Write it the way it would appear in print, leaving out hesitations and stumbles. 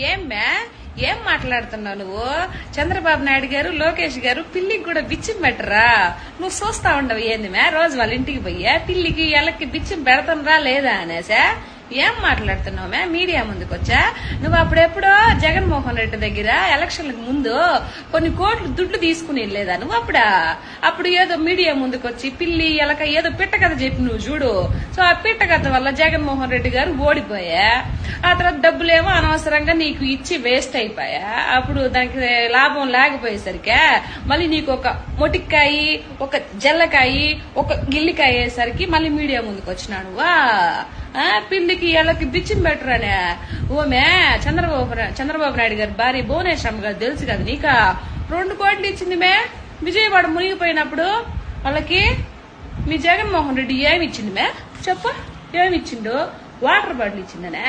ఏమ్మా ఏం మాట్లాడుతున్నావు నువ్వు? చంద్రబాబు నాయుడు గారు లోకేష్ గారు పిల్లికి కూడా బిచ్చం పెట్టరా? నువ్వు చూస్తా ఉండవు ఏంది మే? రోజు వాళ్ళ ఇంటికి పోయా పిల్లికి ఎలక్కి బిచ్చం పెడతాంరా లేదా అనేసా? ఏం మాట్లాడుతున్నావు మే? మీడియా ముందుకు వచ్చా నువ్వు? అప్పుడెప్పుడో జగన్మోహన్ రెడ్డి దగ్గర ఎలక్షన్లకు ముందు కొన్ని కోట్లు దుడ్లు తీసుకుని వెళ్ళలేదా నువ్వు? అప్పుడు ఏదో మీడియా ముందుకు వచ్చి పిల్లి ఎలక ఏదో పిట్ట కథ చెప్పి నువ్వు చూడు. సో ఆ పిట్ట కథ వల్ల జగన్మోహన్ రెడ్డి గారు ఓడిపోయా. ఆ తర్వాత డబ్బులేమో అనవసరంగా నీకు ఇచ్చి వేస్ట్ అయిపోయా. అప్పుడు దానికి లాభం లేకపోయేసరికి మళ్ళీ నీకు ఒక మొటిక్కాయి, ఒక జల్లకాయి, ఒక గిల్లికాయ అయ్యేసరికి మళ్ళీ మీడియా ముందుకు వచ్చినాడు. పిల్లికి ఎలకి బిచ్చం పెట్టరానే? ఓమే చంద్రబాబు నాయుడు గారు భార్య భువనేశ్వరమ్మ గారు తెలుసు కదా నీకా? 2 కోట్లు ఇచ్చింది మే విజయవాడ మునిగిపోయినప్పుడు వాళ్ళకి. మీ జగన్మోహన్ రెడ్డి ఏమి ఇచ్చింది మే? చెప్పు, ఏమి ఇచ్చిండు? Water bottle ఇచ్చిందనే.